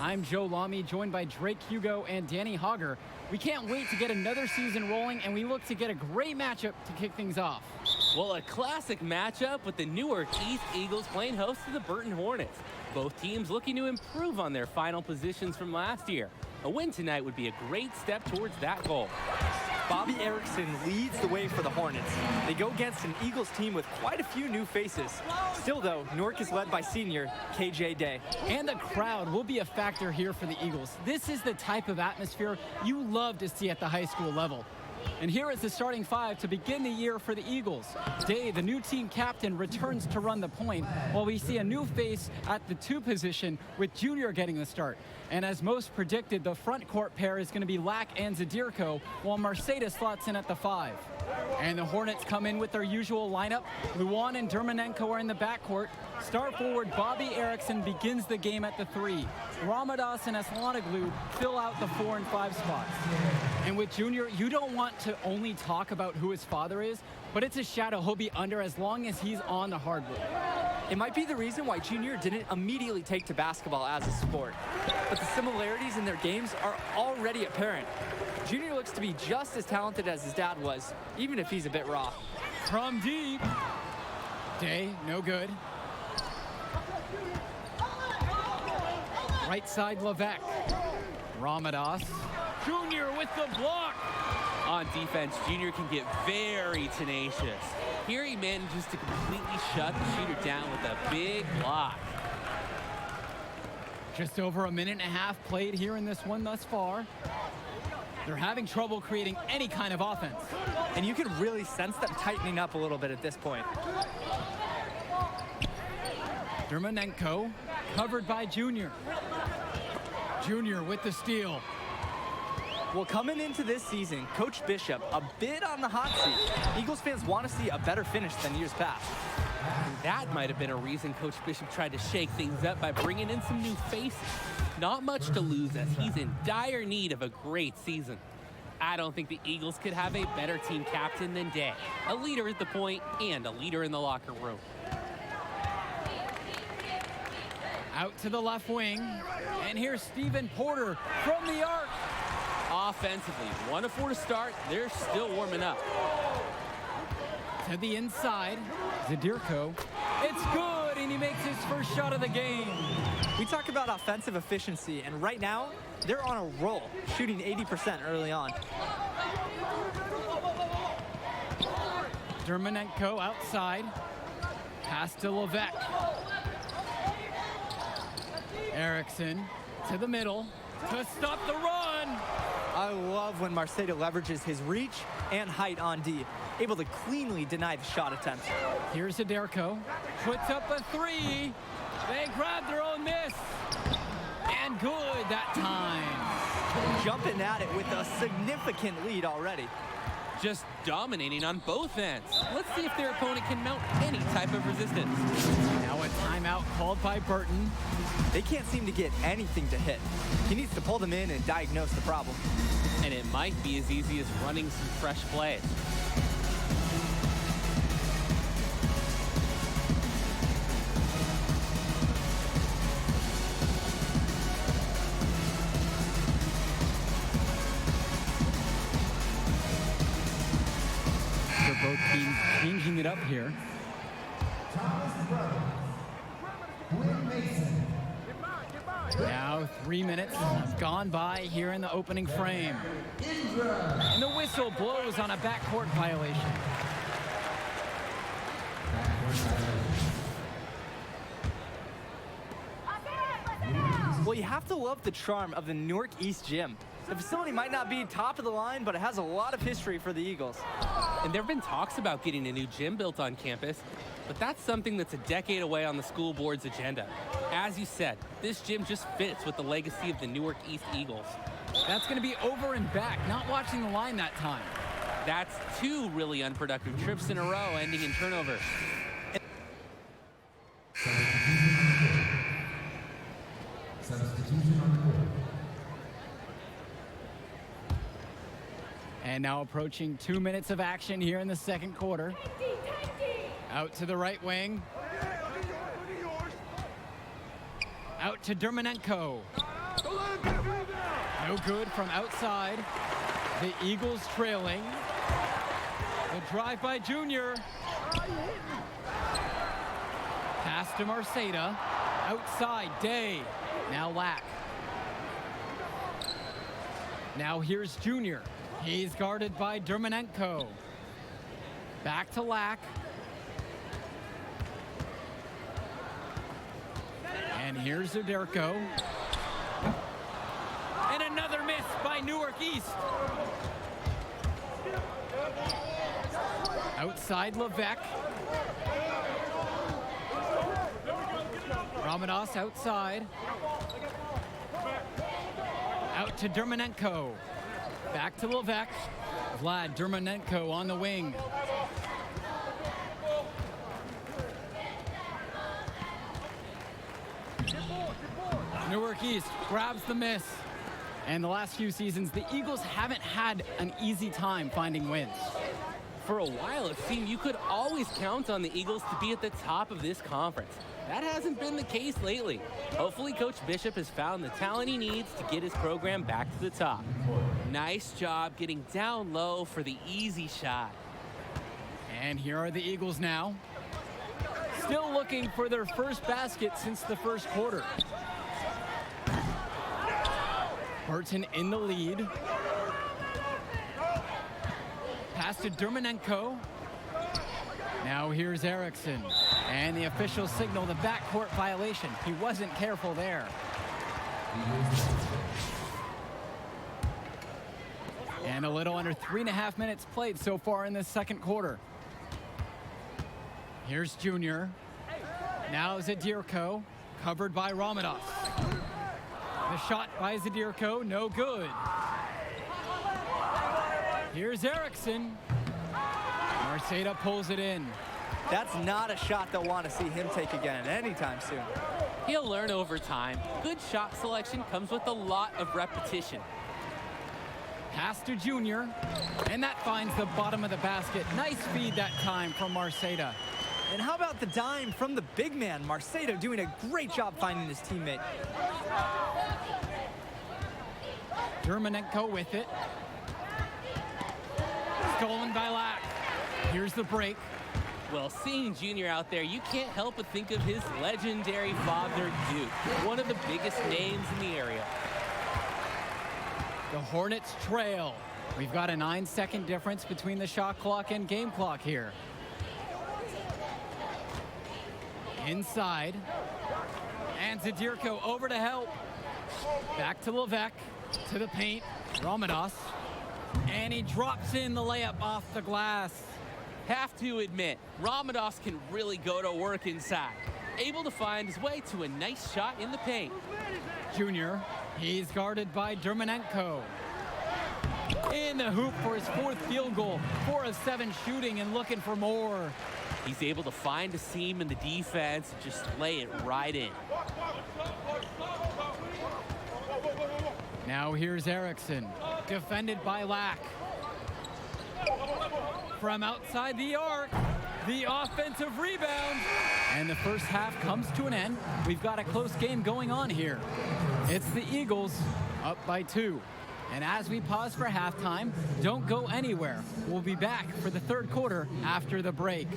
I'm Joe Lamy, joined by Drake Hugo and Danny Hogger. We can't wait to get another season rolling, and we look to get a great matchup to kick things off. Well, a classic matchup with the Newark East Eagles playing host to the Burton Hornets. Both teams looking to improve on their final positions from last year. A win tonight would be a great step towards that goal. Bobby Erickson leads the way for the Hornets. They go against an Eagles team with quite a few new faces. Still, though, Newark is led by senior KJ Day. And the crowd will be a factor here for the Eagles. This is the type of atmosphere you love to see at the high school level. And here is the starting five to begin the year for the Eagles. Day, the new team captain, returns to run the point, while we see a new face at the 2 position with Junior getting the start. And as most predicted, the front court pair is going to be Lack and Zadirko, while Mercedes slots in at the 5. And the Hornets come in with their usual lineup. Luan and Dermanenko are in the backcourt. Star forward Bobby Erickson begins the game at the 3. Ramadas and Aslanoglu fill out the 4 and 5 spots. And with Junior, you don't want to only talk about who his father is, but it's a shadow he'll be under as long as he's on the hardwood. It might be the reason why Junior didn't immediately take to basketball as a sport, but the similarities in their games are already apparent. Junior looks to be just as talented as his dad was, even if he's a bit raw. From deep. Day, no good. Right side, Levesque. Ramadas. Junior with the block. On defense, Junior can get very tenacious. Here he manages to completely shut the shooter down with a big block. Just over a minute and a half played here in this one thus far. They're having trouble creating any kind of offense. And you can really sense them tightening up a little bit at this point. Dermanenko, covered by Junior. Junior with the steal. Well, coming into this season, Coach Bishop a bit on the hot seat. Eagles fans want to see a better finish than years past. And that might have been a reason Coach Bishop tried to shake things up by bringing in some new faces. Not much to lose as he's in dire need of a great season. I don't think the Eagles could have a better team captain than Day. A leader at the point and a leader in the locker room. Out to the left wing. And here's Stephen Porter from the arc. Offensively, 1 of 4 to start. They're still warming up. To the inside, Zadirko. It's good, and he makes his first shot of the game. We talk about offensive efficiency, and right now, they're on a roll, shooting 80% early on. Dermanenko outside. Pass to Levesque. Erickson to the middle to stop the run. I love when Mercedes leverages his reach and height on D, able to cleanly deny the shot attempt. Here's Zadirko, puts up a 3. They grab their own miss. And good that time. Jumping at it with a significant lead already. Just dominating on both ends. Let's see if their opponent can mount any type of resistance. Now a timeout called by Burton. They can't seem to get anything to hit. He needs to pull them in and diagnose the problem. And it might be as easy as running some fresh plays. So both teams changing it up here. Now 3 minutes have gone by here in the opening frame. And the whistle blows on a backcourt violation. Well, you have to love the charm of the Newark East Gym. The facility might not be top of the line, but it has a lot of history for the Eagles. And there have been talks about getting a new gym built on campus, but that's something that's a decade away on the school board's agenda. As you said, this gym just fits with the legacy of the Newark East Eagles. That's going to be over and back, not watching the line that time. That's 2 really unproductive trips in a row, ending in turnover. And now approaching 2 minutes of action here in the second quarter. Out to the right wing. Out to Dermanenko. No good from outside. The Eagles trailing. The drive by Junior. Pass to Marceda. Outside, Day. Now Lack. Now here's Junior. He's guarded by Dermonenko. Back to Lack. And here's Zadirko. And another miss by Newark East. Outside Levesque. Ramadas outside. Out to Dermonenko. Back to Levesque. Vlad Dermonenko on the wing. Newark East grabs the miss. And the last few seasons, the Eagles haven't had an easy time finding wins. For a while, it seemed you could always count on the Eagles to be at the top of this conference. That hasn't been the case lately. Hopefully, Coach Bishop has found the talent he needs to get his program back to the top. Nice job getting down low for the easy shot. And here are the Eagles now. Still looking for their first basket since the first quarter. Burton in the lead. Pass to Dermonenko. Now here's Erickson. And the officials signal the backcourt violation. He wasn't careful there. And a little under 3.5 minutes played so far in this second quarter. Here's Junior. Now Zadirko, covered by Ramadas. The shot by Zadirko, no good. Here's Erickson. Marceda pulls it in. That's not a shot they'll want to see him take again anytime soon. He'll learn over time. Good shot selection comes with a lot of repetition. Pass to Junior, and that finds the bottom of the basket. Nice feed that time from Marceda. And how about the dime from the big man, Marceda, doing a great job finding his teammate. Dermonenko with it. Stolen by Lack. Here's the break. Well, seeing Junior out there, you can't help but think of his legendary father, Duke, one of the biggest names in the area. The Hornets trail. We've got a 9-second difference between the shot clock and game clock here. Inside. And Zadirko over to help. Back to Levesque. To the paint. Ramadas. And he drops in the layup off the glass. Have to admit, Ramadas can really go to work inside. Able to find his way to a nice shot in the paint. Junior, he's guarded by Dermonenko. In the hoop for his fourth field goal. 4 of 7 shooting and looking for more. He's able to find a seam in the defense and just lay it right in. Now here's Erickson, defended by Lack. From outside the arc, the offensive rebound. And the first half comes to an end. We've got a close game going on here. It's the Eagles up by 2. And as we pause for halftime, don't go anywhere. We'll be back for the third quarter after the break.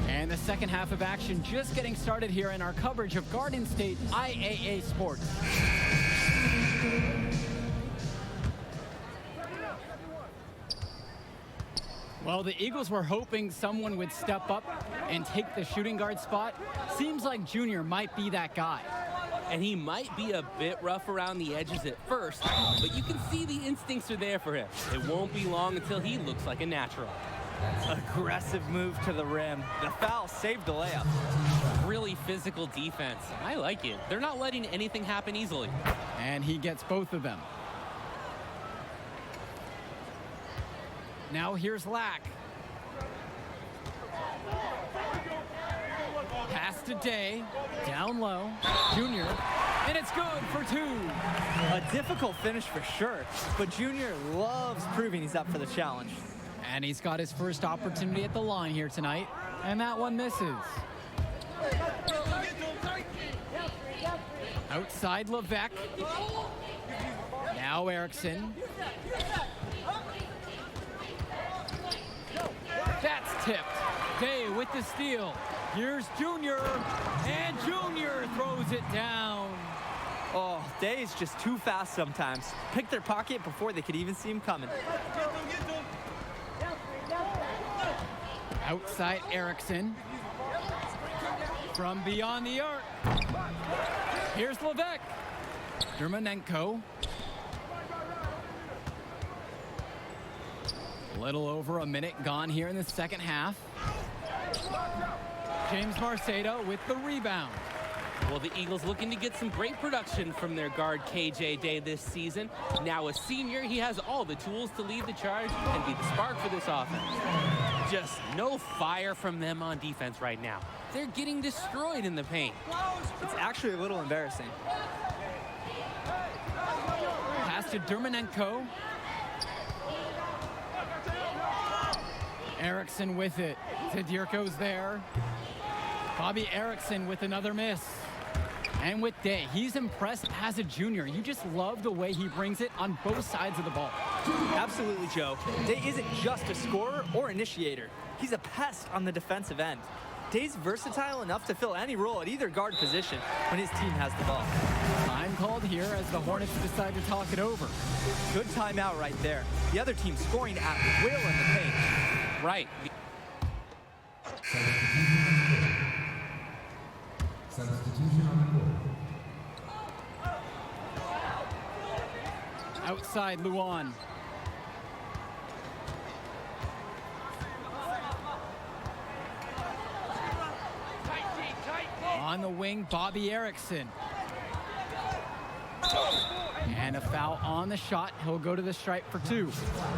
And the second half of action just getting started here in our coverage of Garden State IAA Sports. Well, the Eagles were hoping someone would step up and take the shooting guard spot. Seems like Junior might be that guy. And he might be a bit rough around the edges at first, but you can see the instincts are there for him. It won't be long until he looks like a natural. Aggressive move to the rim. The foul saved the layup. Really physical defense. I like it. They're not letting anything happen easily. And he gets both of them. Now here's Lack. Pass to Day. Down low. Junior. And it's good for 2. A difficult finish for sure, but Junior loves proving he's up for the challenge. And he's got his first opportunity at the line here tonight, and that one misses. Outside Levesque. Now Erickson. That's tipped. Day with the steal. Here's Junior, and Junior throws it down. Oh, Day is just too fast sometimes. Pick their pocket before they could even see him coming. Outside Erickson. From beyond the arc. Here's Levesque. Dermanenko. A little over a minute gone here in the second half. James Marcedo with the rebound. Well, the Eagles looking to get some great production from their guard KJ Day this season. Now a senior, he has all the tools to lead the charge and be the spark for this offense. Just no fire from them on defense right now. They're getting destroyed in the paint. It's actually a little embarrassing. Pass to Dermanenko. Erickson with it. Zadirko's there. Bobby Erickson with another miss. And with Day, he's impressed as a junior. You just love the way he brings it on both sides of the ball. Absolutely, Joe. Day isn't just a scorer or initiator. He's a pest on the defensive end. Day's versatile enough to fill any role at either guard position when his team has the ball. Time called here as the Hornets decide to talk it over. Good timeout right there. The other team scoring at will in the paint. Right. Substitution on the board. Outside Luan. On the wing, Bobby Erickson. And a foul on the shot. He'll go to the stripe for two.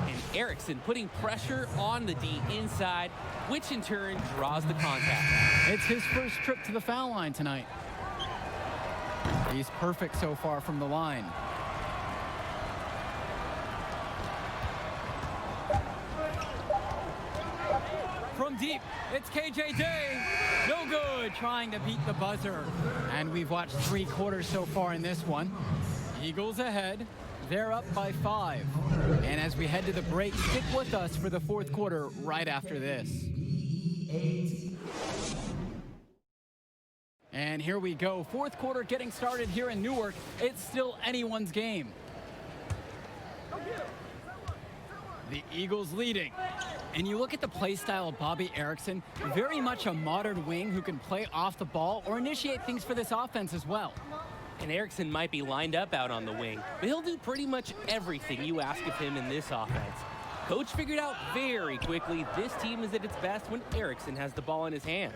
And Erickson putting pressure on the D inside, which in turn draws the contact. It's his first trip to the foul line tonight. He's perfect so far from the line. From deep, it's KJ Day. No good, trying to beat the buzzer. And we've watched 3 quarters so far in this one. Eagles ahead. They're up by 5. And as we head to the break, stick with us for the 4th quarter right after this. And here we go. 4th quarter getting started here in Newark. It's still anyone's game. The Eagles leading. And you look at the play style of Bobby Erickson, very much a modern wing who can play off the ball or initiate things for this offense as well. And Erickson might be lined up out on the wing, but he'll do pretty much everything you ask of him in this offense. Coach figured out very quickly this team is at its best when Erickson has the ball in his hands.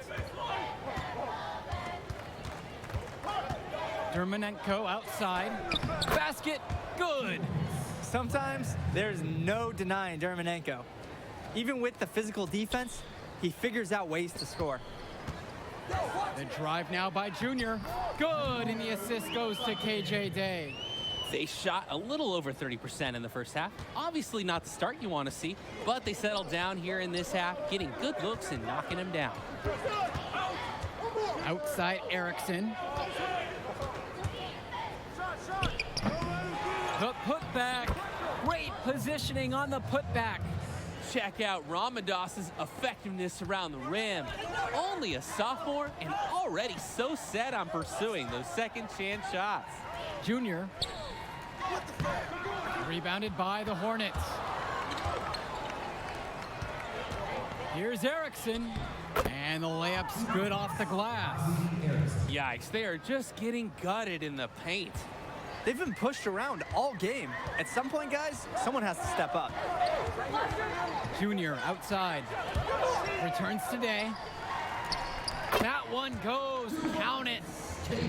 Dermanenko outside. Basket, good. Sometimes there's no denying Dermanenko. Even with the physical defense, he figures out ways to score. The drive now by Junior. Good, and the assist goes to KJ Day. They shot a little over 30% in the first half. Obviously not the start you want to see, but they settled down here in this half, getting good looks and knocking them down. Outside Erickson. The putback. Great positioning on the putback. Check out Ramados's effectiveness around the rim. Only a sophomore and already so set on pursuing those second chance shots. Junior. Rebounded by the Hornets. Here's Erickson. And the layup's good off the glass. Yikes, they are just getting gutted in the paint. They've been pushed around all game. At some point, guys, someone has to step up. Junior outside. Returns today. That one goes. Count it.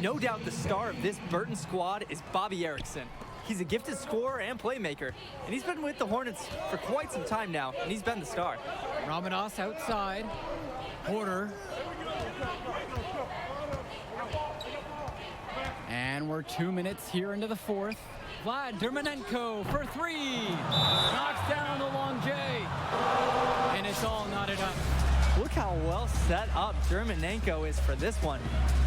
No doubt the star of this Burton squad is Bobby Erickson. He's a gifted scorer and playmaker, and he's been with the Hornets for quite some time now, and he's been the star. Ramadas outside. Porter. And we're 2 minutes here into the 4th. Vlad Dermanenko for 3. Knocks down the long J. how well set up Germanenko is for this one.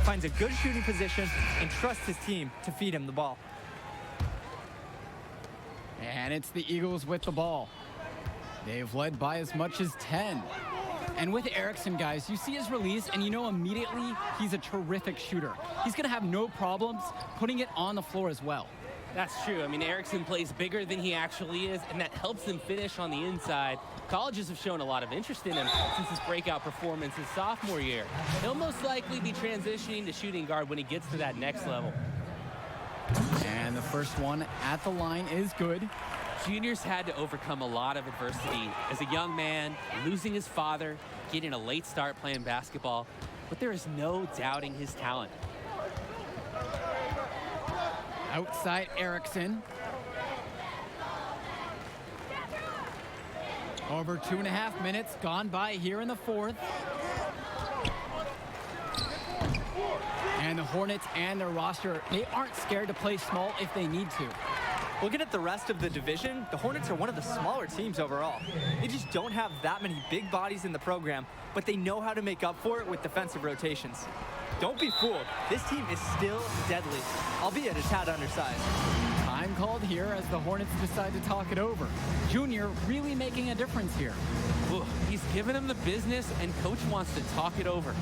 Finds a good shooting position and trusts his team to feed him the ball. And it's the Eagles with the ball. They've led by as much as 10. And with Erickson, guys, you see his release, and you know immediately he's a terrific shooter. He's going to have no problems putting it on the floor as well. That's true. I mean, Erickson plays bigger than he actually is, and that helps him finish on the inside. Colleges have shown a lot of interest in him since his breakout performance his sophomore year. He'll most likely be transitioning to shooting guard when he gets to that next level. And the first one at the line is good. Junior's had to overcome a lot of adversity as a young man, losing his father, getting a late start playing basketball, but there is no doubting his talent. Outside Erickson. Over 2.5 minutes gone by here in the fourth. And the Hornets and their roster, they aren't scared to play small if they need to. Looking at the rest of the division, the Hornets are one of the smaller teams overall. They just don't have that many big bodies in the program, but they know how to make up for it with defensive rotations. Don't be fooled. This team is still deadly, albeit a tad undersized. Time called here as the Hornets decide to talk it over. Junior really making a difference here. Ooh, he's giving him the business, and coach wants to talk it over.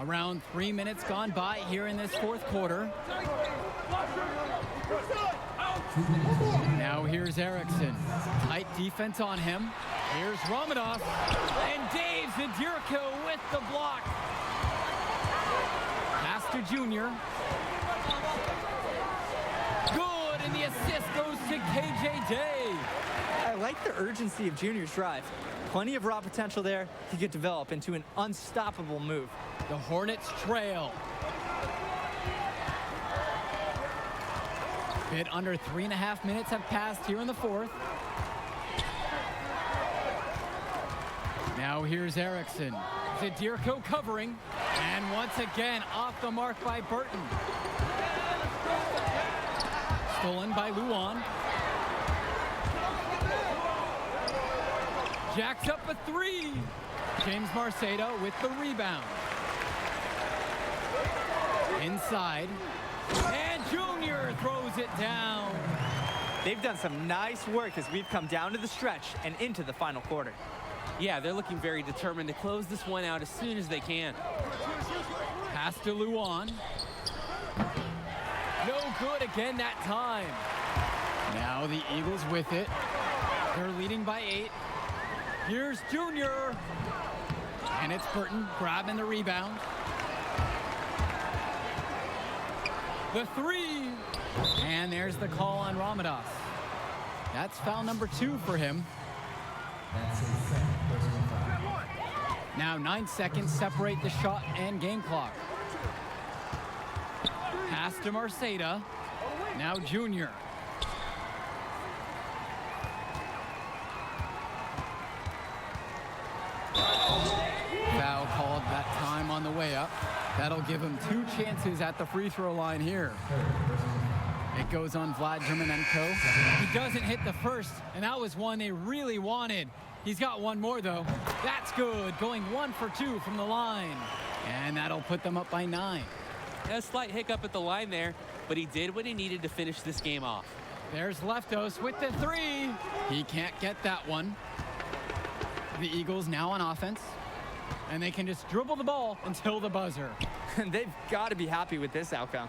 Around 3 minutes gone by here in this fourth quarter. Now here's Erickson. Tight defense on him. Here's Ramadas. And Dave Zadirko with the block. Pass to Junior. Good, and the assist goes to KJ Day. I like the urgency of Junior's drive. Plenty of raw potential there. He could develop into an unstoppable move. The Hornets trail. Bit under 3.5 minutes have passed here in the fourth. Now here's Erickson. Zadirko covering. And once again, off the mark by Burton. Stolen by Luan. Jacks up a three. James Marceda with the rebound. Inside. And Junior throws it down. They've done some nice work as we've come down to the stretch and into the final quarter. Yeah, they're looking very determined to close this one out as soon as they can. Pass to Luan. No good again that time. Now the Eagles with it. They're leading by 8. Here's Junior. And it's Burton grabbing the rebound. The three. And there's the call on Ramadas. That's foul number 2 for him. That's a second personal foul. Now 9 seconds separate the shot and game clock. Pass to Marceda. Now Junior. Foul called that time on the way up. That'll give him 2 chances at the free throw line here. It goes on Vlad Germanenko. He doesn't hit the first, and that was one they really wanted. He's got one more, though. That's good, going 1 for 2 from the line. And that'll put them up by 9. A slight hiccup at the line there, but he did what he needed to finish this game off. There's Leftos with the 3. He can't get that one. The Eagles now on offense, and they can just dribble the ball until the buzzer. And they've got to be happy with this outcome.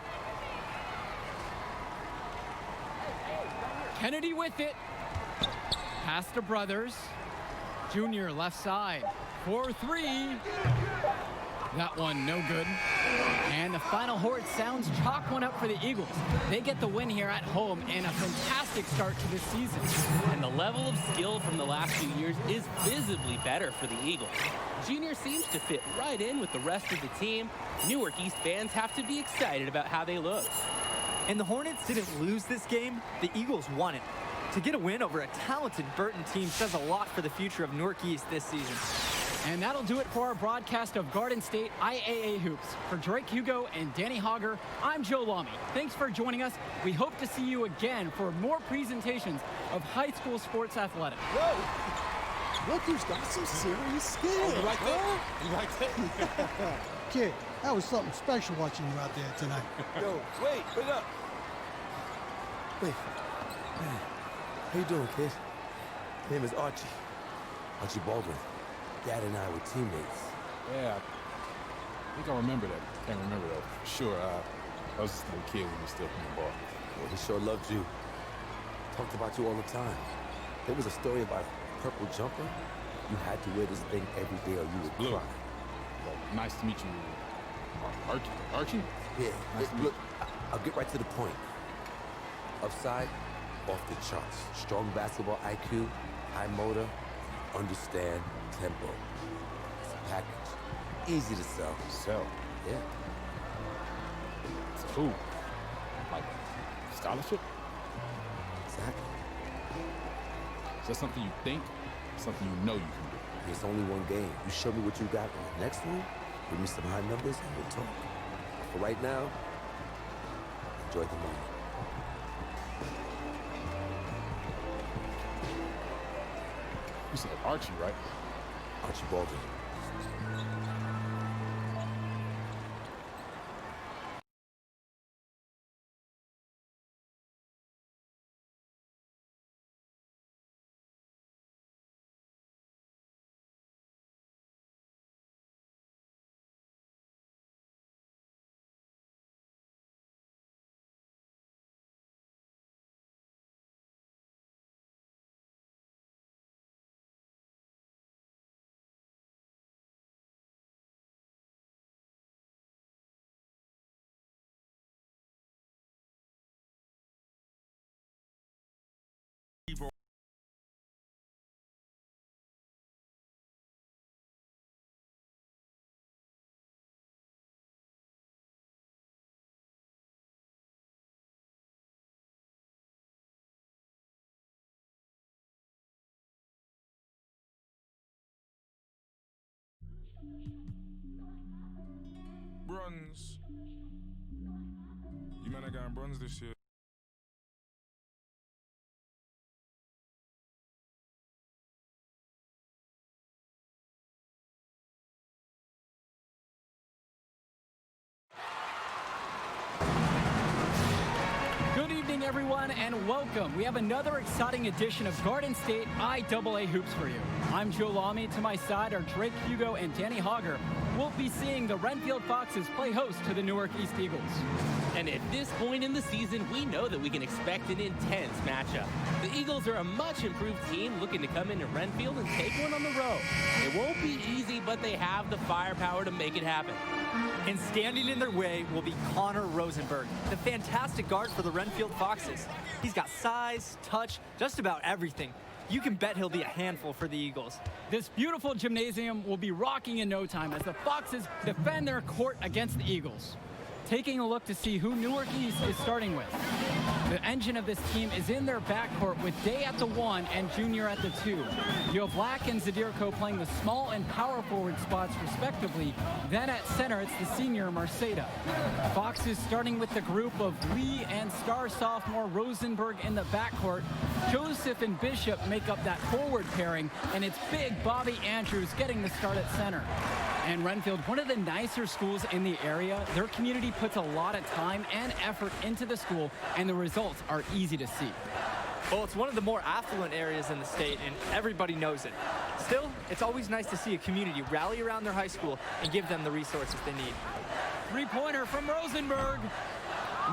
Kennedy with it. Pass to Brothers. Junior left side. 4-3. That one no good. And the final horde sounds chalk one up for the Eagles. They get the win here at home and a fantastic start to this season. And the level of skill from the last few years is visibly better for the Eagles. Junior seems to fit right in with the rest of the team. Newark East fans have to be excited about how they look. And the Hornets didn't lose this game, the Eagles won it. To get a win over a talented Burton team says a lot for the future of Newark East this season. And that'll do it for our broadcast of Garden State IAA Hoops. For Drake Hugo and Danny Hogger, I'm Joe Lamy. Thanks for joining us. We hope to see you again for more presentations of high school sports athletics. Whoa! Look who's got some serious skills. You like that? You like that? Kid, that was something special watching you out there tonight. Yo, wait up. Wait. How you doing, kid? My name is Archie. Archie Baldwin. Dad and I were teammates. Yeah, I think I remember that. Can't remember though. For sure, I was just a little kid when we was still playing ball. Well, he sure loved you. Talked about you all the time. There was a story about a purple jumper. You had to wear this thing every day or you would Blue. cry. Well, nice to meet you, Archie. Archie? Yeah, Nice to meet look, I'll get right to the point. Upside, off the charts. Strong basketball IQ, high motor, understand tempo. It's a package. Easy to sell. Sell. Yeah. It's cool. Like, scholarship? Exactly. Is that something you think? Something you know you can do? It's only one game. You show me what you got in the next one, give me some high numbers, and we'll talk. For right now, enjoy the moment. You said Archie, right? Archie Baldwin. Bronze. You man are going bronze this year. Good evening, everyone, and welcome. We have another exciting edition of Garden State IAA Hoops for you. I'm Joe Lamy. To my side are Drake Hugo and Danny Hogger. We'll be seeing the Renfield Foxes play host to the Newark East Eagles. And at this point in the season, we know that we can expect an intense matchup. The Eagles are a much improved team looking to come into Renfield and take one on the road. It won't be easy, but they have the firepower to make it happen. And standing in their way will be Connor Rosenberg, the fantastic guard for the Renfield Foxes. He's got size, touch, just about everything. You can bet he'll be a handful for the Eagles. This beautiful gymnasium will be rocking in no time as the Foxes defend their court against the Eagles. Taking a look to see who Newark East is starting with. The engine of this team is in their backcourt with Day at the 1 and Junior at the 2. You have Black and Zadirko playing the small and power forward spots respectively. Then at center, it's the senior Marceda. Foxes starting with the group of Lee and star sophomore Rosenberg in the backcourt. Joseph and Bishop make up that forward pairing, and it's big Bobby Andrews getting the start at center. And Renfield, one of the nicer schools in the area, their community puts a lot of time and effort into the school, and the results are easy to see. Well, it's one of the more affluent areas in the state, and everybody knows it. Still, it's always nice to see a community rally around their high school and give them the resources they need. Three-pointer from Rosenberg.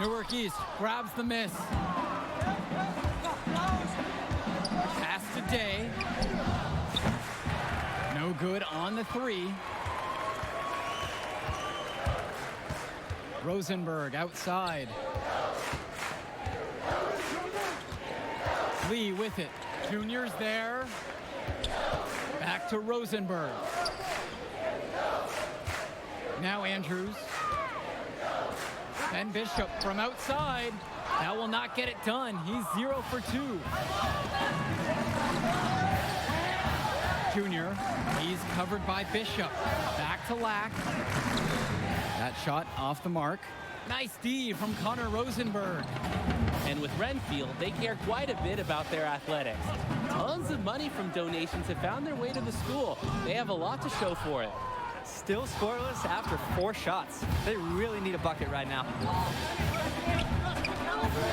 Newark East grabs the miss. Pass to Day. No good on the three. Rosenberg outside. Lee with it. Junior's there. Back to Rosenberg. Now Andrews. Ben Bishop from outside. That will not get it done. He's 0 for 2. Junior. He's covered by Bishop. Back to Lack. That shot off the mark. Nice D from Connor Rosenberg. And with Renfield, they care quite a bit about their athletics. Tons of money from donations have found their way to the school. They have a lot to show for it. Still scoreless after 4 shots. They really need a bucket right now.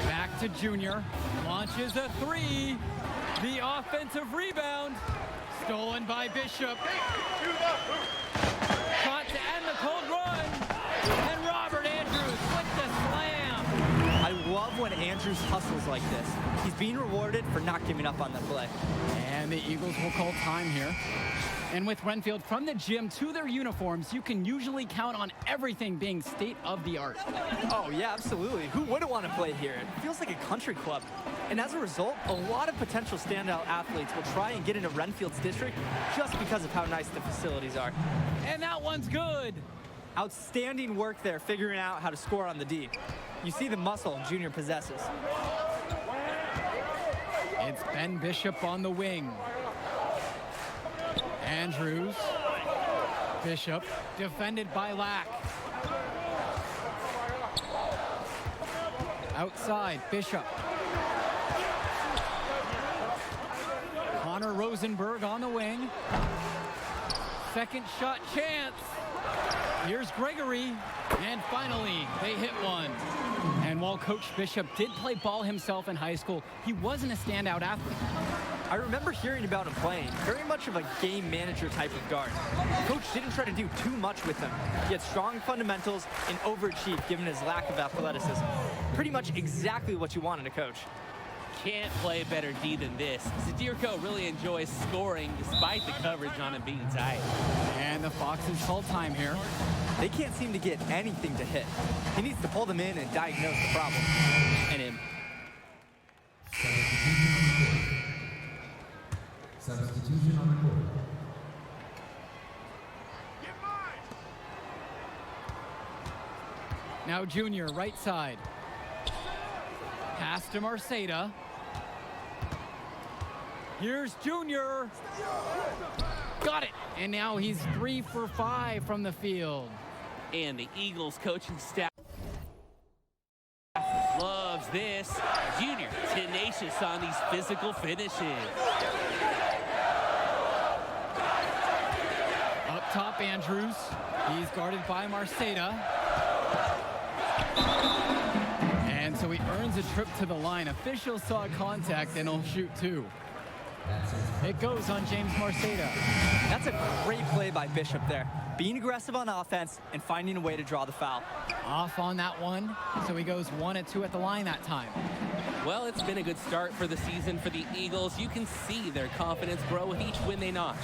Back to Junior. Launches a 3. The offensive rebound. Stolen by Bishop. Shot to end the cold run. And Robert Andrews with the slam. I love when Andrews hustles like this. He's being rewarded for not giving up on the play. And the Eagles will call time here. And with Renfield from the gym to their uniforms, you can usually count on everything being state-of-the-art. Oh, yeah, absolutely. Who wouldn't want to play here? It feels like a country club. And as a result, a lot of potential standout athletes will try and get into Renfield's district just because of how nice the facilities are. And that one's good. Outstanding work there figuring out how to score on the D. You see the muscle Junior possesses. It's Ben Bishop on the wing. Andrews. Bishop defended by Lack. Outside, Bishop. Connor Rosenberg on the wing. Second shot chance. Here's Gregory. And finally, they hit one. And while Coach Bishop did play ball himself in high school, he wasn't a standout athlete. I remember hearing about him playing, very much of a game manager type of guard. Coach didn't try to do too much with him. He had strong fundamentals and overachieved given his lack of athleticism. Pretty much exactly what you want in a coach. Can't play better D than this. Zadirko really enjoys scoring despite the coverage on him being tight. And the Foxes call time here. They can't seem to get anything to hit. He needs to pull them in and diagnose the problem. And him. Substitution on the court. Now Junior, right side. Pass to Marceda. Here's Junior. Got it. And now he's 3 for 5 from the field. And the Eagles coaching staff loves this. Junior, tenacious on these physical finishes. Up top, Andrews. He's guarded by Marceda. And so he earns a trip to the line. Officials saw contact and he'll shoot 2. It goes on James Marceda. That's a great play by Bishop there. Being aggressive on offense and finding a way to draw the foul. Off on that one. So he goes 1 and 2 at the line that time. Well, it's been a good start for the season for the Eagles. You can see their confidence grow with each win they notch.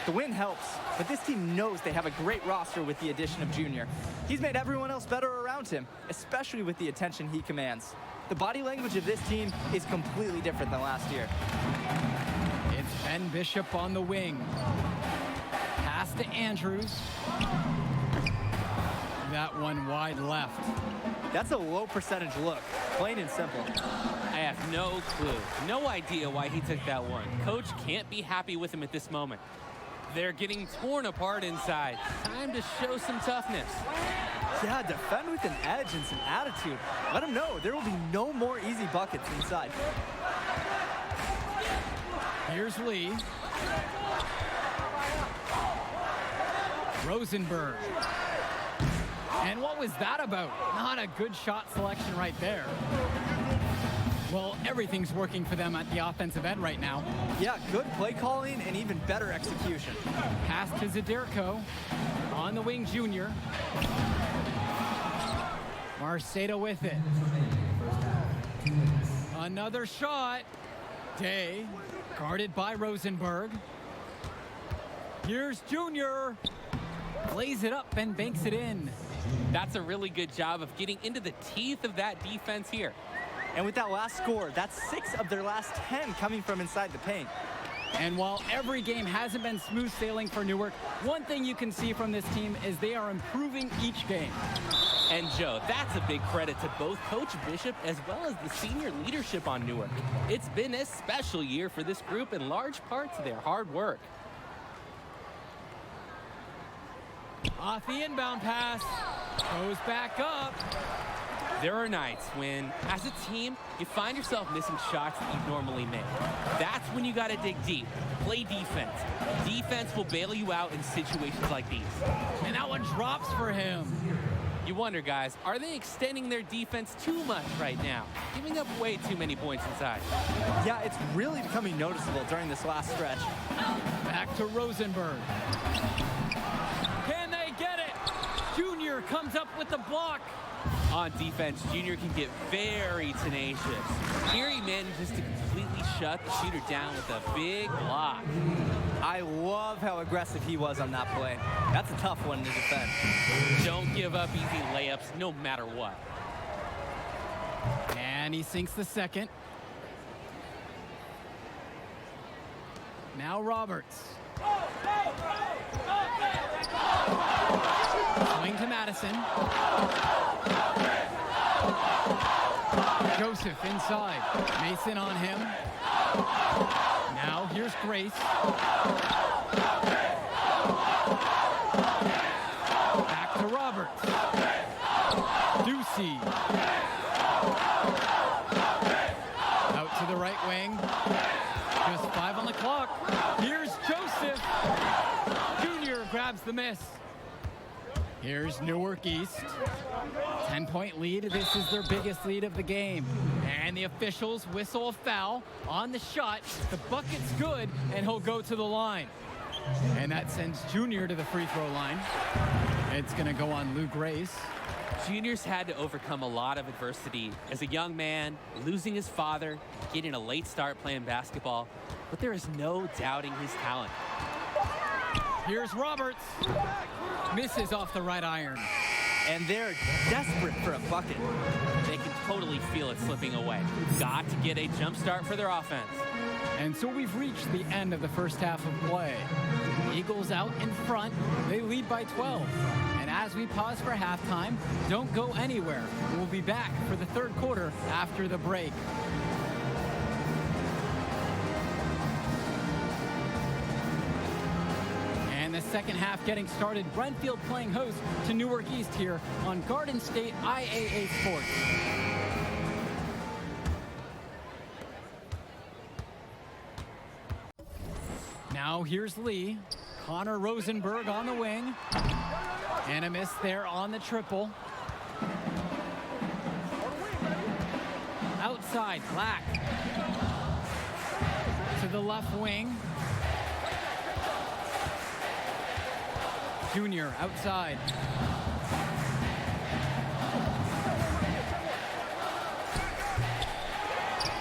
The win helps, but this team knows they have a great roster with the addition of Junior. He's made everyone else better around him, especially with the attention he commands. The body language of this team is completely different than last year. It's Ben Bishop on the wing. Pass to Andrews. That one wide left. That's a low percentage look, plain and simple. I have no clue, no idea why he took that one. Coach can't be happy with him at this moment. They're getting torn apart inside. Time to show some toughness. Yeah, defend with an edge and some attitude. Let him know there will be no more easy buckets inside. Here's Lee. Rosenberg. And what was that about? Not a good shot selection right there. Well, everything's working for them at the offensive end right now. Yeah, good play calling and even better execution. Pass to Zadirko. On the wing, Junior. Marceda with it. Another shot. Day, guarded by Rosenberg. Here's Junior. Plays it up and banks it in. That's a really good job of getting into the teeth of that defense here. And with that last score, that's 6 of their last 10 coming from inside the paint. And while every game hasn't been smooth sailing for Newark, one thing you can see from this team is they are improving each game. And Joe, that's a big credit to both Coach Bishop as well as the senior leadership on Newark. It's been a special year for this group in large part to their hard work. Off the inbound pass. Goes back up. There are nights when, as a team, you find yourself missing shots that you normally make. That's when you got to dig deep. Play defense. Defense will bail you out in situations like these. And that one drops for him. You wonder, guys, are they extending their defense too much right now? Giving up way too many points inside. Yeah, it's really becoming noticeable during this last stretch. Back to Rosenberg. Can they get it? Junior comes up with the block. On defense, Junior can get very tenacious. Here he manages to completely shut the shooter down with a big block. I love how aggressive he was on that play. That's a tough one to defend. Don't give up easy layups no matter what. And he sinks the second. Now Roberts. Swing to Madison. Joseph inside. Mason on him. Now here's Grace. Back to Roberts. Ducey. Out to the right wing. Just 5 on the clock. Here's Joseph. Junior grabs the miss. Here's Newark East. 10-point lead. This is their biggest lead of the game. And the officials whistle a foul on the shot. The bucket's good, and he'll go to the line. And that sends Junior to the free throw line. It's going to go on Lou Grace. Junior's had to overcome a lot of adversity. As a young man, losing his father, getting a late start playing basketball, but there is no doubting his talent. Here's Roberts. Misses off the right iron. And they're desperate for a bucket. They can totally feel it slipping away. Got to get a jump start for their offense. And so we've reached the end of the first half of play. Eagles out in front. They lead by 12. And as we pause for halftime, don't go anywhere. We'll be back for the third quarter after the break. And the second half getting started. Brentfield playing host to Newark East here on Garden State IAA Sports. Now here's Lee. Connor Rosenberg on the wing. And a miss there on the triple. Outside, Black. To the left wing. Junior outside.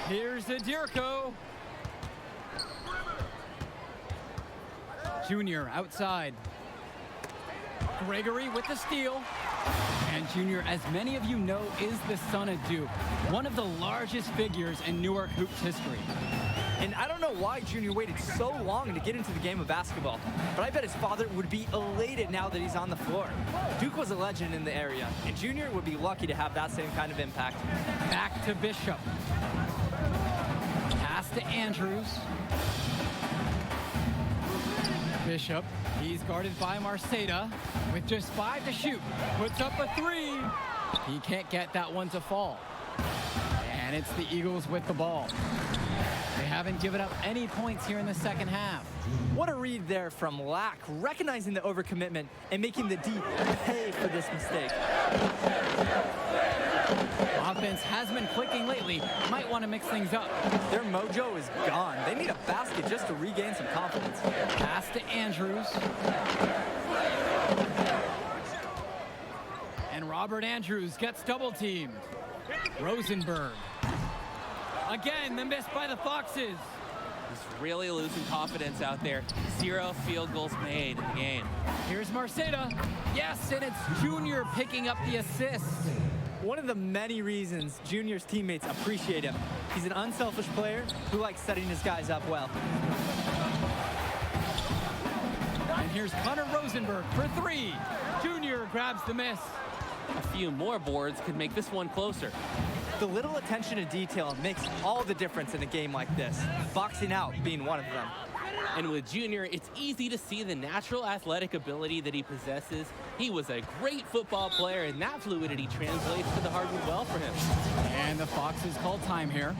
Here's Adirko. Junior outside. Gregory with the steal. And Junior, as many of you know, is the son of Duke, one of the largest figures in Newark hoops history. And I don't know why Junior waited so long to get into the game of basketball, but I bet his father would be elated now that he's on the floor. Duke was a legend in the area, and Junior would be lucky to have that same kind of impact. Back to Bishop. Pass to Andrews. Bishop, he's guarded by Marceda with just 5 to shoot. Puts up a 3. He can't get that one to fall. And it's the Eagles with the ball. They haven't given up any points here in the second half. What a read there from Lack, recognizing the overcommitment and making the D pay for this mistake. Offense has been clicking lately. Might want to mix things up. Their mojo is gone. They need a basket just to regain some confidence. Pass to Andrews. And Robert Andrews gets double teamed. Rosenberg. Again, the miss by the Foxes. He's really losing confidence out there. 0 field goals made in the game. Here's Marceda. Yes, and it's Junior picking up the assist. One of the many reasons Junior's teammates appreciate him. He's an unselfish player who likes setting his guys up well. And here's Connor Rosenberg for 3. Junior grabs the miss. A few more boards could make this one closer. The little attention to detail makes all the difference in a game like this. Boxing out being one of them. And with Junior, it's easy to see the natural athletic ability that he possesses. He was a great football player, and that fluidity translates to the hardwood well for him. And the Foxes call time here.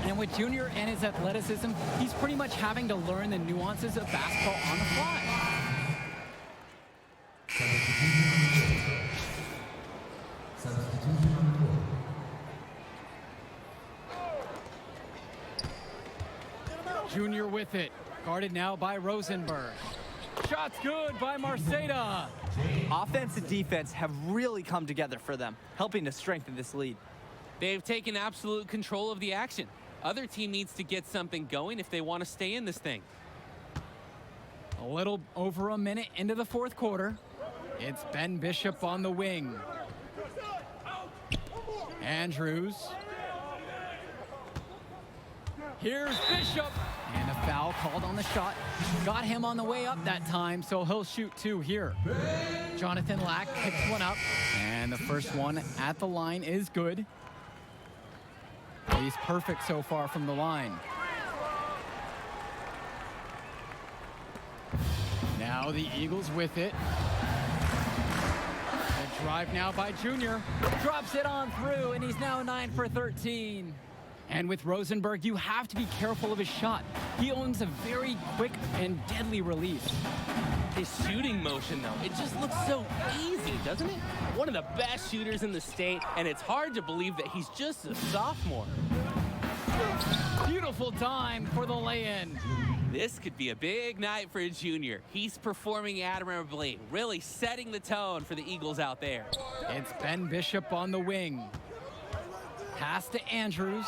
And with Junior and his athleticism, he's pretty much having to learn the nuances of basketball on the fly. Substitution on the court. Junior with it. Guarded now by Rosenberg. Shot's good by Marceda. Offense and defense have really come together for them, helping to strengthen this lead. They've taken absolute control of the action. Other team needs to get something going if they want to stay in this thing. A little over a minute into the fourth quarter. It's Ben Bishop on the wing. Andrews. Here's Bishop. And a foul called on the shot. Got him on the way up that time, so he'll shoot two here. Jonathan Lack picks one up. And the first one at the line is good. He's perfect so far from the line. Now the Eagles with it. The drive now by Junior. Drops it on through, and he's now 9 for 13. And with Rosenberg, you have to be careful of his shot. He owns a very quick and deadly release. His shooting motion, though, it just looks so easy, doesn't it? One of the best shooters in the state, and it's hard to believe that he's just a sophomore. Beautiful dime for the lay-in. This could be a big night for a Junior. He's performing admirably, really setting the tone for the Eagles out there. It's Ben Bishop on the wing. Pass to Andrews.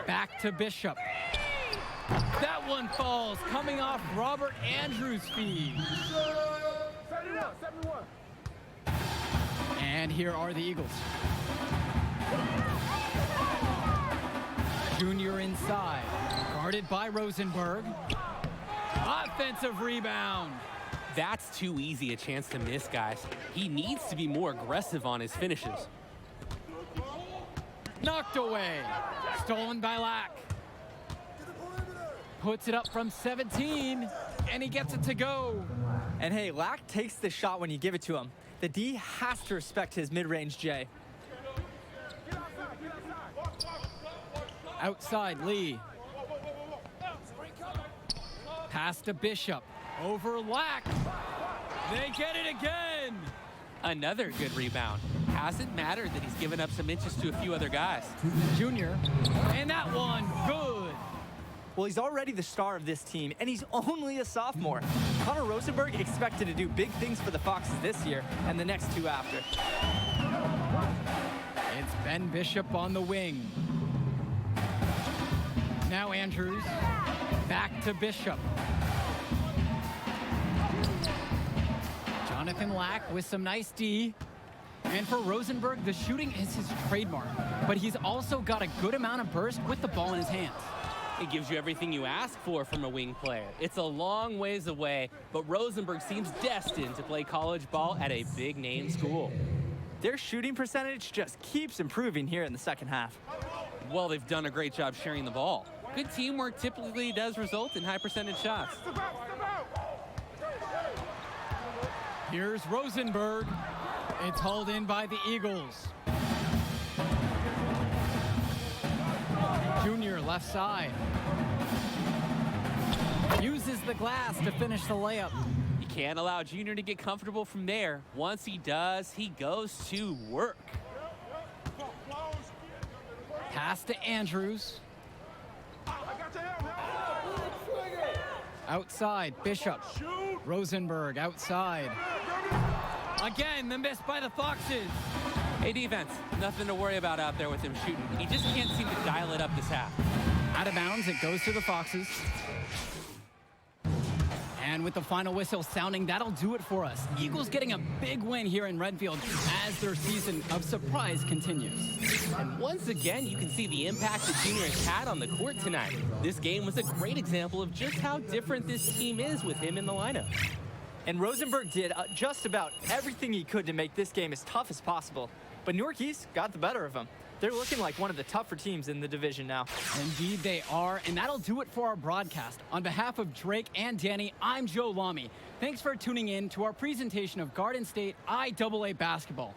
Back to Bishop. That one falls, coming off Robert Andrews' feed. And here are the Eagles. Junior inside, guarded by Rosenberg. Offensive rebound. That's too easy a chance to miss, guys. He needs to be more aggressive on his finishes. Knocked away. Stolen by Lack. Puts it up from 17, and he gets it to go. And hey, Lack takes the shot when you give it to him. The D has to respect his mid-range J. Outside Lee. Pass to Bishop. Over Lack. They get it again. Another good rebound. Hasn't mattered that he's given up some inches to a few other guys. Junior. And that one, good. Well, he's already the star of this team, and he's only a sophomore. Connor Rosenberg expected to do big things for the Foxes this year and the next two after. It's Ben Bishop on the wing. Now Andrews. Back to Bishop. Jonathan Lack with some nice D. And for Rosenberg, the shooting is his trademark, but he's also got a good amount of burst with the ball in his hands. It gives you everything you ask for from a wing player. It's a long ways away, but Rosenberg seems destined to play college ball at a big-name school. Their shooting percentage just keeps improving here in the second half. Well, they've done a great job sharing the ball. Good teamwork typically does result in high-percentage shots. Here's Rosenberg. It's hauled in by the Eagles. Junior left side. Uses the glass to finish the layup. You can't allow Junior to get comfortable from there. Once he does, he goes to work. Pass to Andrews. Outside, Bishop. Rosenberg outside. Again, the miss by the Foxes. Hey, defense, nothing to worry about out there with him shooting. He just can't seem to dial it up this half. Out of bounds, it goes to the Foxes. And with the final whistle sounding, that'll do it for us. Eagles getting a big win here in Redfield as their season of surprise continues. And once again, you can see the impact that Junior has had on the court tonight. This game was a great example of just how different this team is with him in the lineup. And Rosenberg did just about everything he could to make this game as tough as possible. But New York East got the better of him. They're looking like one of the tougher teams in the division now. Indeed they are, and that'll do it for our broadcast. On behalf of Drake and Danny, I'm Joe Lamy. Thanks for tuning in to our presentation of Garden State IAA basketball.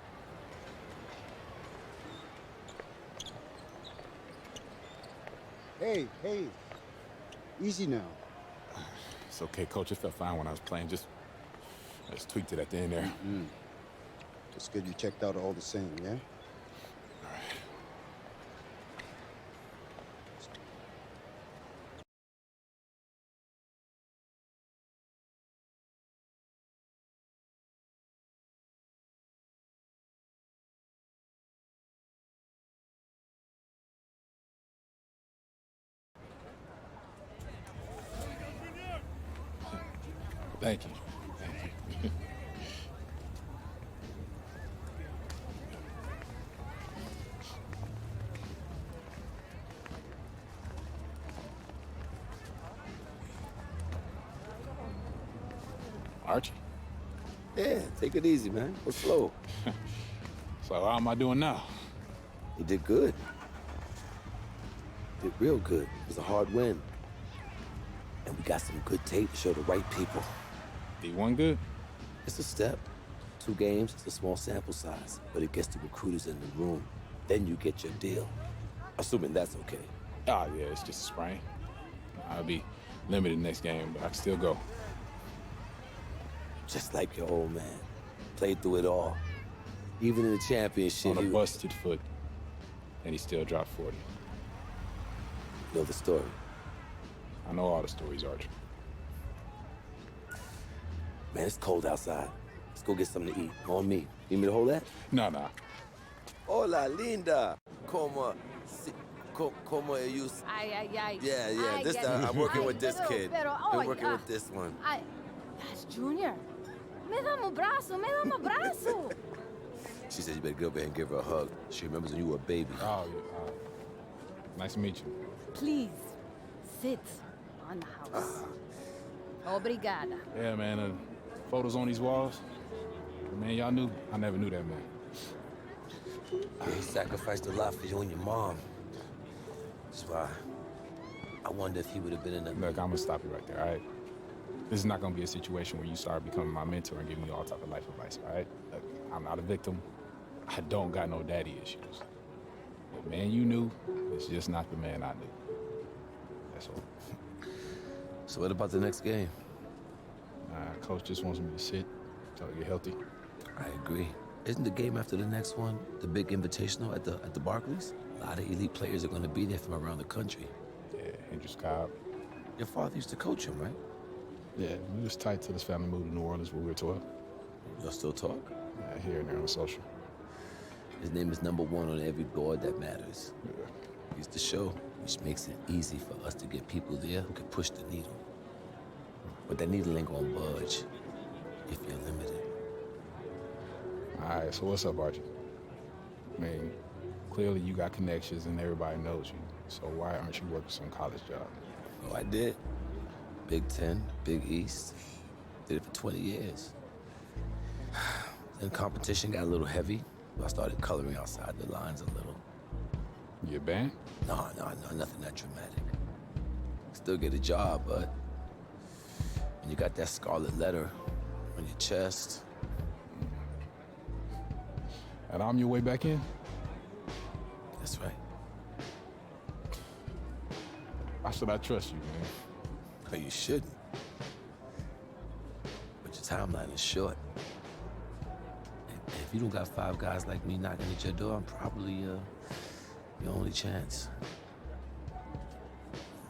Hey, easy now. It's okay, Coach. It felt fine when I was playing. Just tweaked it at the end there. It's good you checked out all the same, yeah? All right. Thank you. Thank you. Archie, Yeah, take it easy, man. Go slow. so how am I doing now? You did good. Did real good. It was a hard win. And we got some good tape to show the right people. D1 good? It's a step. 2 games, it's a small sample size, but it gets the recruiters in the room. Then you get your deal. Assuming that's okay. Ah, yeah, it's just a sprain. I'll be limited next game, but I can still go. Just like your old man. Played through it all. Even in the championship, On a busted foot, and he still dropped 40. You know the story. I know all the stories, Archie. Man, it's cold outside. Let's go get something to eat. On me. You need me to hold that? No. Hola, linda. Como you... Ay. Yeah. Ay, This get time it. I'm working Ay, with this kid. Pero, Been working with this one. Ay, that's Junior. Me dá um braço. She said you better go over there and give her a hug. She remembers when you were a baby. Oh, yeah. Nice to meet you. Please, sit on the house. Obrigada. Yeah, man, photos on these walls. Man, y'all knew. I never knew that man. He sacrificed a lot for you and your mom. That's why I wonder if he would have been in the... Look, I'm gonna stop you right there, all right? This is not gonna be a situation where you start becoming my mentor and giving me all type of life advice, all right? Look, I'm not a victim. I don't got no daddy issues. The man you knew is just not the man I knew. That's all. So what about the next game? Coach just wants me to sit until I get healthy. I agree. Isn't the game after the next one the big invitational at the Barclays? A lot of elite players are going to be there from around the country. Yeah, Hendrix Cobb. Your father used to coach him, right? Yeah, we was tight till his family moved to New Orleans when we were 12. Y'all still talk? Yeah, here and there on social. His name is #1 on every board that matters. Yeah. He's the show, which makes it easy for us to get people there who can push the needle. But that needle ain't gonna budge if you're limited. All right, so what's up, Archie? I mean, clearly you got connections and everybody knows you. So why aren't you working some college job? Oh, I did. Big Ten, Big East. Did it for 20 years. Then competition got a little heavy. I started coloring outside the lines a little. You a band? No, nothing that dramatic. Still get a job, but when you got that scarlet letter on your chest. And I'm your way back in? That's right. Why should I trust you, man? But you shouldn't. But your timeline is short. And if you don't got 5 guys like me knocking at your door, I'm probably your only chance.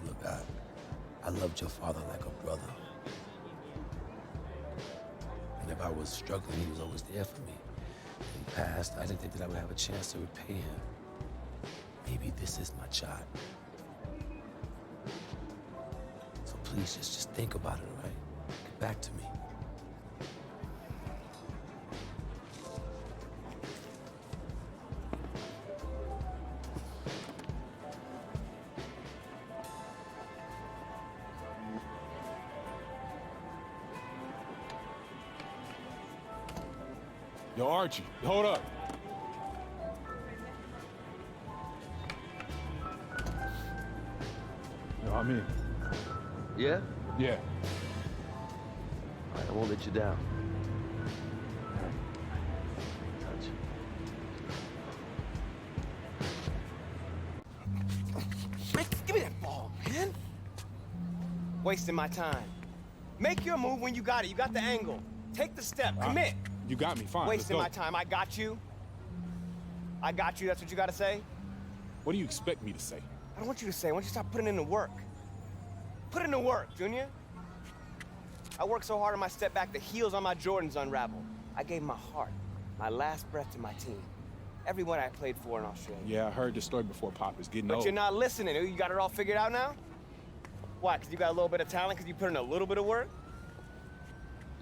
Look, I loved your father like a brother. And if I was struggling, he was always there for me. When he passed, I didn't think that I would have a chance to repay him. Maybe this is my shot. So please, just think about it, all right? Get back to me. Yo, Archie, hold up. I'm in. Yeah? Yeah. All right, I won't let you down. Touch. Man, give me that ball, man. Wasting my time. Make your move when you got it. You got the angle. Take the step. Commit. You got me. Fine. Wasting my Let's go. time. I got you. I got you. That's what you got to say? What do you expect me to say? I don't want you to say. I want you to stop putting in the work. Put in the work, Junior. I worked so hard on my step back, the heels on my Jordans unraveled. I gave my heart, my last breath to my team. Everyone I played for in Australia. Yeah, I heard the story before, Pop. It's getting But old. you're not listening. You got it all figured out now? Why, because you got a little bit of talent because you put in a little bit of work?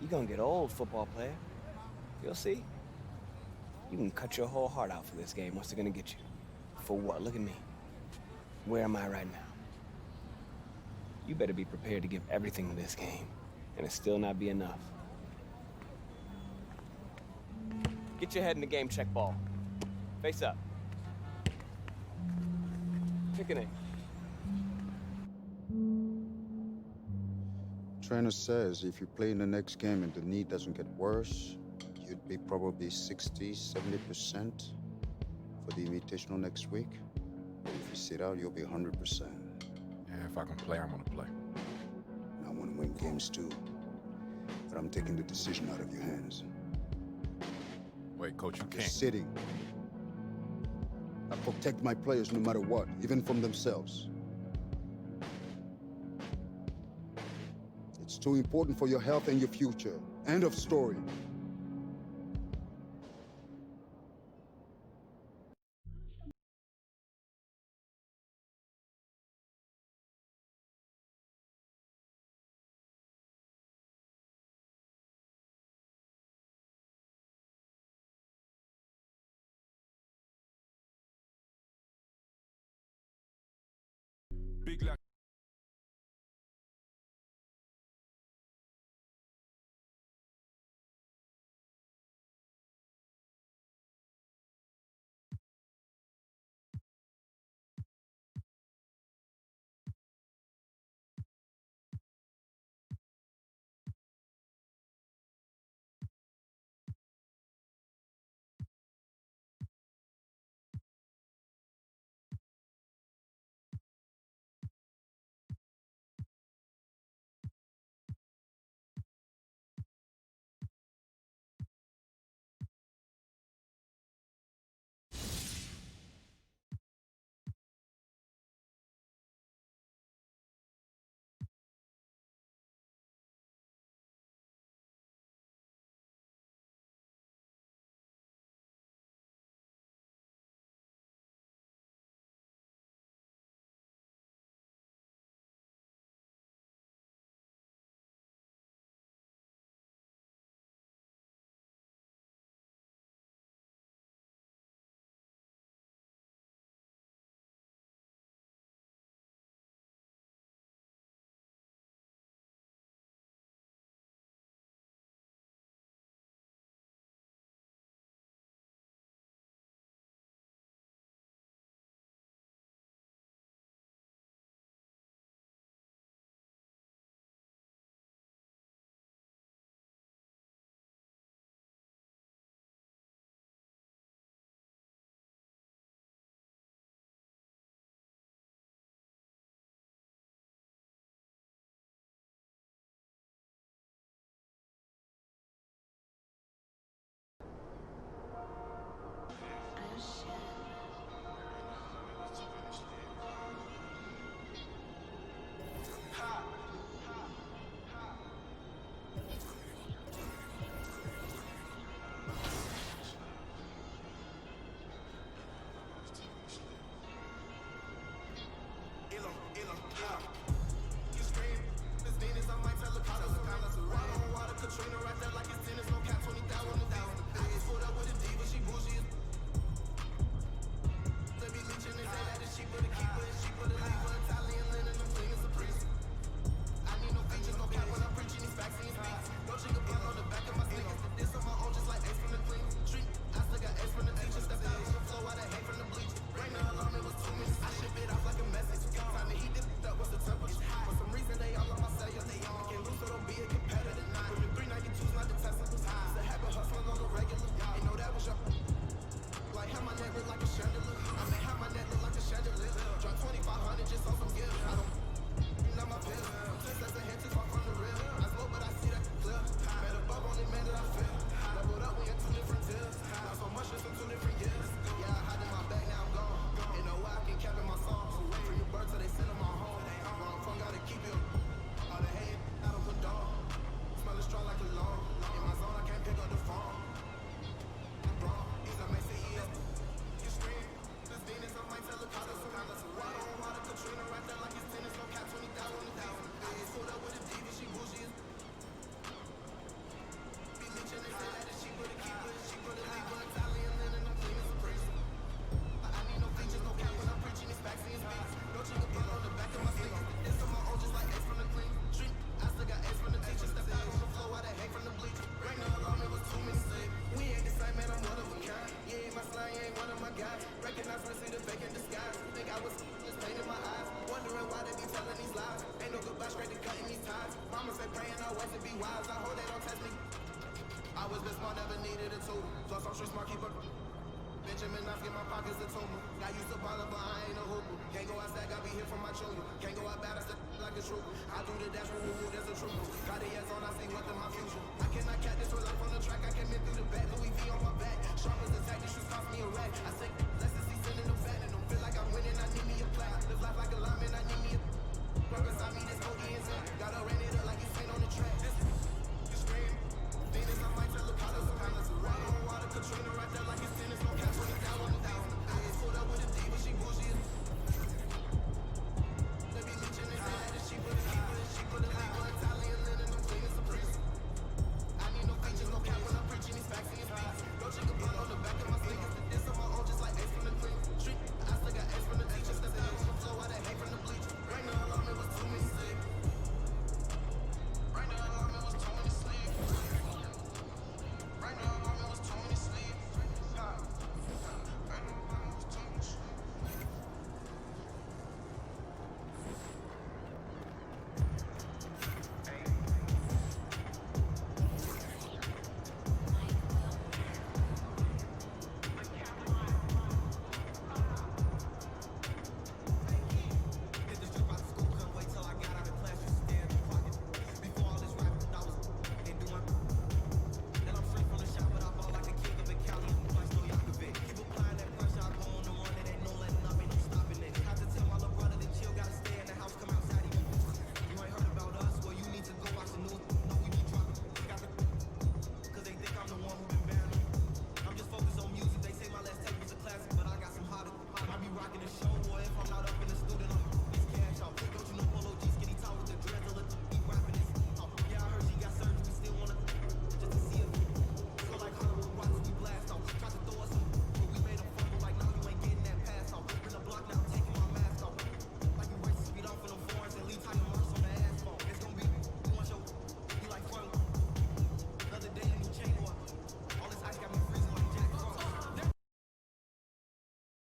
You're gonna get old, football player. You'll see. You can cut your whole heart out for this game. What's it gonna get you? For what? Look at me. Where am I right now? You better be prepared to give everything to this game, and it still not be enough. Get your head in the game, check ball. Face up. Pick a name. Trainer says if you play in the next game and the knee doesn't get worse, you'd be probably 60, 70% for the invitational next week. But if you sit out, you'll be 100%. Yeah, if I can play, I'm gonna play. And I want to win games too. But I'm taking the decision out of your hands. Wait, Coach, you You're can't. sitting. I protect my players no matter what, even from themselves. It's too important for your health and your future. End of story. Big like I was just pain in my eyes, wondering why they be telling these lies. Ain't no goodbye, straight to cutting these ties. Mama said praying always to be wise. I hope they don't test me. I was been smart, never needed a tool. Plus I'm sure smart, keep up. Benjamin, I get my pockets a tumor. Got used to ballin', but I ain't a hooper. Can't go outside, got be here from my junior. Can't go out bad, I step like a trooper. I do the dash, woo, there's a trooper. Got the yes on, I see what's in my future. I cannot catch this with life on the track. I came in through the back, Louis V.